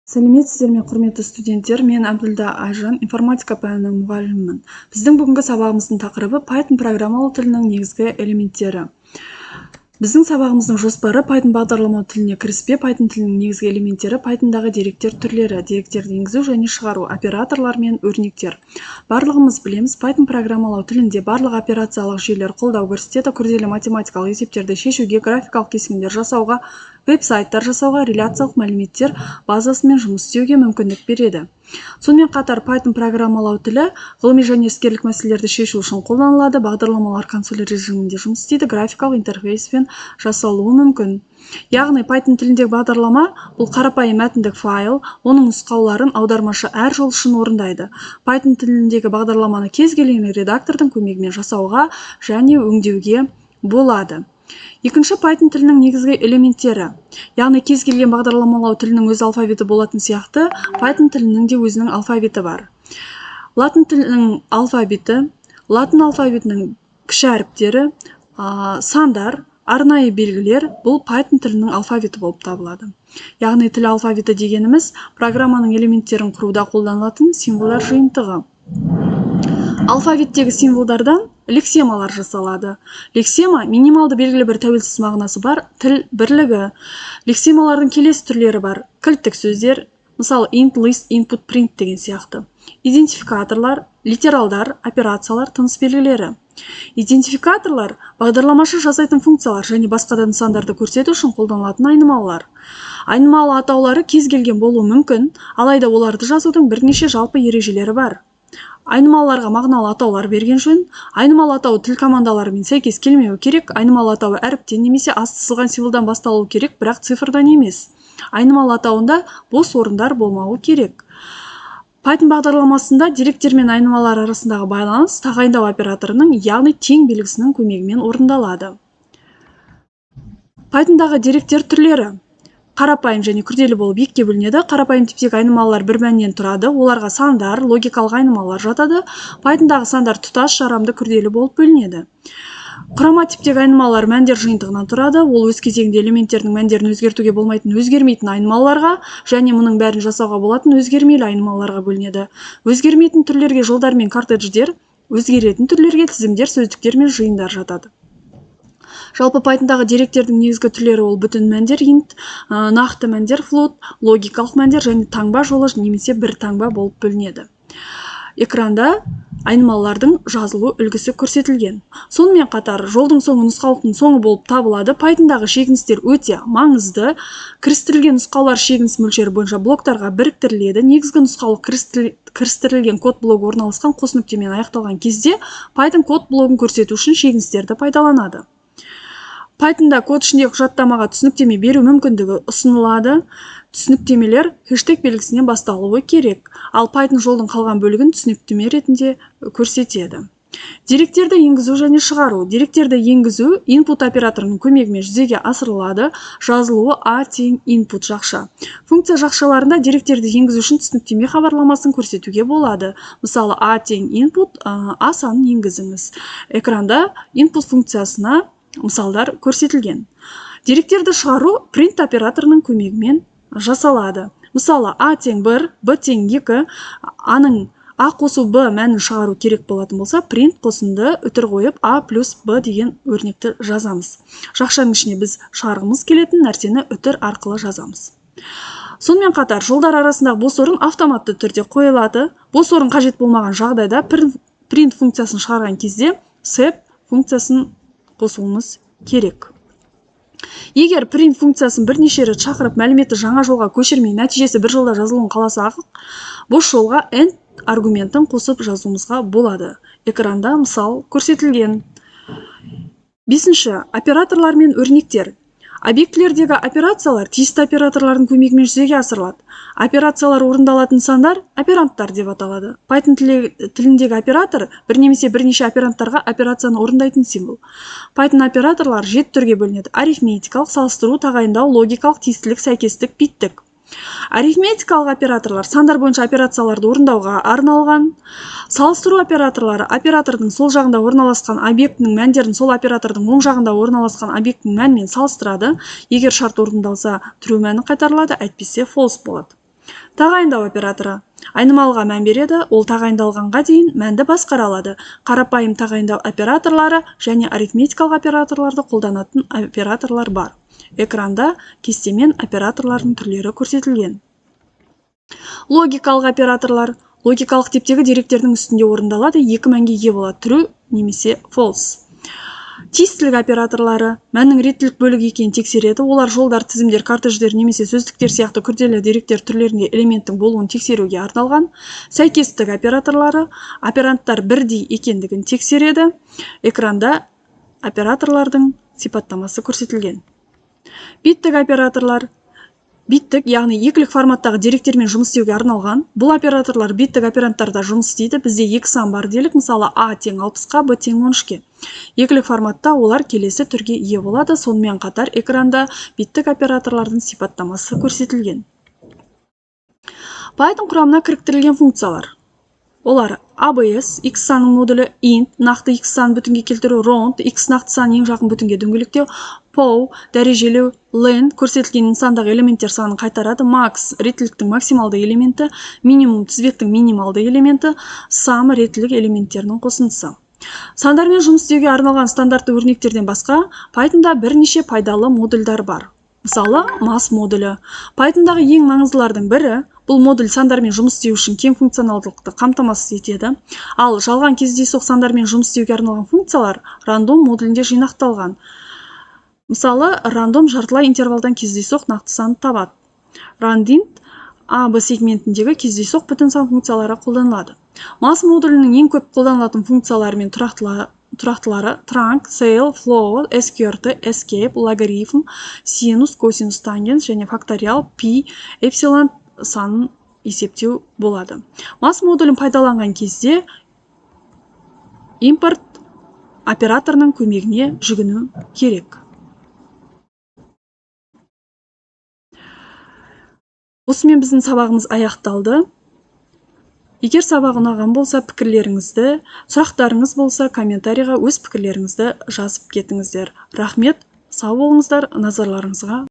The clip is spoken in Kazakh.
Сәлеметсіздер ме, құрметті студенттер? Мен Әбділда Айжан, информатика пәнінің мұғалімімін. Біздің бүгінгі сабағымыздың тақырыбы Python программалау тілінің негізгі элементтері. Біздің сабағымыздың жоспары Python бағдарламау тіліне кіріспе, Python тілінің негізгі элементтері, Pythonдағы деректер түрлері, деректерді енгізу және шығару, операторлар мен өрнектер. Барлығымыз білеміз, Python программалау тілінде барлық операциялық жүйелер қолдау көрсетеді, күрделі математикалық есептерді шешуге, графикалық кескіндер жасауға, веб-сайттар жасауға, реляциялық мәліметтер базасымен жұмыс істеуге мүмкіндік береді. Сонымен қатар Python программалау тілі ғылыми және іскерлік мәселелерді шешу үшін қолданылады, бағдарламалар консоль режимінде жұмыс істейді, графикалық интерфейспен жасалуы мүмкін. Яғни Python тіліндегі бағдарлама бұл қарапайым мәтіндік файл, оның нұсқауларын аудармашы әр жол үшін орындайды. Python тіліндегі бағдарламаны кез келген редактордың көмегімен жасауға және өңдеуге болады. Екінші, Python тілінің негізгі элементтері. Яғни кез келген бағдарламалау тілінің өз алфавиті болатын сияқты, Python тілінің де өзінің алфавиті бар. Латын тілінің алфавиті, латын алфавитінің кіші әріптері, сандар, арнайы белгілер бұл Python тілінің алфавиті болып табылады. Яғни тіл алфавиті дегеніміз программаның элементтерін құруда қолданылатын символдар жиынтығы. Алфавиттегі символдардан лексемалар жасалады. Лексема минималды белгілі бір тәуелсіз мағынасы бар тіл бірлігі. Лексемалардың келесі түрлері бар. Кілттік сөздер, мысалы int, list, input, print деген сияқты. Идентификаторлар, литералдар, операциялар, тыныс белгілері. Идентификаторлар бағдарламашы жасайтын функциялар және басқа да нысандарды көрсету үшін қолданылатын айнымалылар. Айнымалы атаулары кез келген болуы мүмкін, алайда оларды жазудың бірнеше жалпы ережелері бар. Айнымалыларға мағыналы атаулар берген жөн. Айнымалы атауы тіл командаларымен сәйкес келмеуі керек. Айнымалы атауы әріптен немесе асты сызылған символдан басталуы керек, бірақ цифрдан емес. Айнымалы атауында бос орындар болмауы керек. Python бағдарламасында деректер мен айнымалар арасындағы байланыс тағайындау операторының, яғни тең белгісінің көмегімен орындалады. Pythonдағы деректер түрлері қарапайым және күрделі болып екіге бөлінеді. Қарапайым типтегі айнымалылар бір мәннен тұрады. Оларға сандар, логикалық айнымалылар жатады. Pythonдағы сандар тұтас, жарамды, күрделі болып бөлінеді. Құрама типтегі айнымалылар мәндер жиынтығынан тұрады. Ол өз кезегінде элементтердің мәндерін өзгертуге болмайтын, өзгермейтін айнымалыларға және мұның бәрін жасауға болатын өзгермелі айнымалыларға бөлінеді. Өзгермейтін түрлерге жолдар мен картридждер, өзгеретін түрлерге тізімдер, сөздіктер мен жиындар жатады. Жалпы Pythonдағы деректердің негізгі түрлері ол бүтін мәндер, int, нақты мәндер, float, логикалық мәндер және таңба жолы немесе бір таңба болып бөлінеді. Экранда айнымалылардың жазылу үлгісі көрсетілген. Сонымен қатар жолдың соңы нұсқалықтың соңы болып табылады. Pythonдағы шегіністер өте маңызды. Кірістірілген нұсқаулар шегініс мөлшері бойынша блоктарға біріктіріледі. Негізгі нұсқалық кірістірілген код блогы орналасқан қос нүктемен аяқталған кезде Python код блогын көрсету үшін шегіністерді пайдаланады. Pythonда код ішіндегі құжаттамаға түсініктеме беру мүмкіндігі ұсынылады. Түсініктемелер хэштег белгісінен басталуы керек, ал Python жолдың қалған бөлігін түсініктеме ретінде көрсетеді. Деректерді енгізу және шығару. Деректерді енгізу input операторының көмегімен жүзеге асырылады. Жазылуы a тең input жақша. Функция жақшаларында деректерді енгізу үшін түсініктеме хабарламасын көрсетуге болады. Мысалы a тең input, a санын енгізіңіз. Экранда input функциясына мысалдар көрсетілген. Деректерді шығару print операторының көмегімен жасалады. Мысалы a тең 1, b тең 2, аның a қосу b мәнін шығару керек болатын болса, print қосынды үтір қойып a плюс b деген өрнекті жазамыз. Жақшаның ішіне біз шығарғымыз келетін нәрсені үтір арқылы жазамыз. Сонымен қатар жолдар арасындағы бос орын автоматты түрде қойылады. Бос орын қажет болмаған жағдайда print функциясын шығарған кезде sep функциясын қосуымыз керек. Егер print функциясын бірнеше рет шақырып мәліметті жаңа жолға көшірмей, нәтижесі бір жолда жазылуын қаласақ, бос жолға end аргументін қосып жазуымызға болады. Экранда мысал көрсетілген. 5. Операторлар мен өрнектер. Объектілердегі операциялар тиісті операторлардың көмегімен жүзеге асырылады. Операциялар орындалатын нысандар операнттар деп аталады. Python тіліндегі оператор бір немесе бірнеше операнттарға операцияны орындайтын символ. Python операторлар 7 түрге бөлінеді. Арифметикалық, салыстыру, тағайындау, логикалық, тиістілік, сәйкестік, биттік. Арифметикалық операторлар сандар бойынша операцияларды орындауға арналған. Салыстыру операторлары оператордың сол жағында орналасқан объектінің мәндерін сол оператордың оң жағында орналасқан объектінің мәнімен салыстырады. Егер шарт орындалса, true мәні қайтарылады, әйтпесе false болады. Тағайындау операторы. Айнымалыға мән береді, ол тағайындалғанға дейін мәнді басқара алады. Қарапайым тағайындау операторлары және арифметикалық операторларды қолданатын операторлар бар. Экранда кестемен операторлардың түрлері көрсетілген. Логикалық операторлар. Логикалық типтегі деректердің үстінде орындалады, екі мәнге ие болады: true немесе false. Тиістілік операторлары мәннің реттілік бөлігі екенін тексереді. Олар жолдар, тізімдер, кортеждер немесе сөздіктер сияқты күрделі деректер түрлерінде элементтің болуын тексеруге арналған. Сәйкестік операторлары операндтар бірдей екендігін тексереді. Экранда операторлардың сипаттамасы көрсетілген. Биттік операторлар. Биттік, яғни екілік форматтағы деректермен жұмыс істеуге арналған. Бұл операторлар биттік операндтарда жұмыс істейді. Бізде екі сан бар делік, мысалы А тең 60-қа, Б тең 13-ке. Екілік форматта олар келесі түрге ие болады. Сонымен қатар экранда биттік операторлардың сипаттамасы көрсетілген. Python құрамына кіріктірілген функциялар. Олар ABS, x санның модулі, int, нақты x санын бүтінге келтіру, round, x нақты санын ең жақын бүтінге дөңгелектеу, pow, дәрежелеу, len, көрсетілген нысандағы элементтер санын қайтарады, max, реттіліктің максималды элементі, минимум, тізбектің минималды элементі, sum, реттілік элементтерінің қосындысы. Сандармен жұмыс істеуге арналған стандартты өрнектерден басқа, Pythonда бірнеше пайдалы модульдар бар. Мысалы, mass модулі. Pythonдағы ең маңыздылардың бірі, бұл модуль сандармен жұмыс істеу үшін кең функционалдылықты қамтамасыз етеді. Ал жалған кездейсоқ сандармен жұмыс істеуге арналған функциялар рандом модулінде жинақталған. Мысалы, рандом жартылай интервалдан кездейсоқ нақты санды табады. Randint AB сегментіндегі кездейсоқ бүтін сан функциялары қолданылады. Mass модулінің ең көп қолданылатын функциялары мен тұрақтылары trunc, cell, float, sqrt, escape, логарифм, синус, косинус, тангенс және факториал, пи, эпсилон санын есептеу болады. Mass модулін пайдаланған кезде импорт операторының көмегіне жүгіну керек. Осымен біздің сабағымыз аяқталды. Егер сабақ ұнаған болса, пікірлеріңізді, сұрақтарыңыз болса, комментарийға өз пікірлеріңізді жазып кетіңіздер. Рахмет, сау болыңыздар, назарларыңызға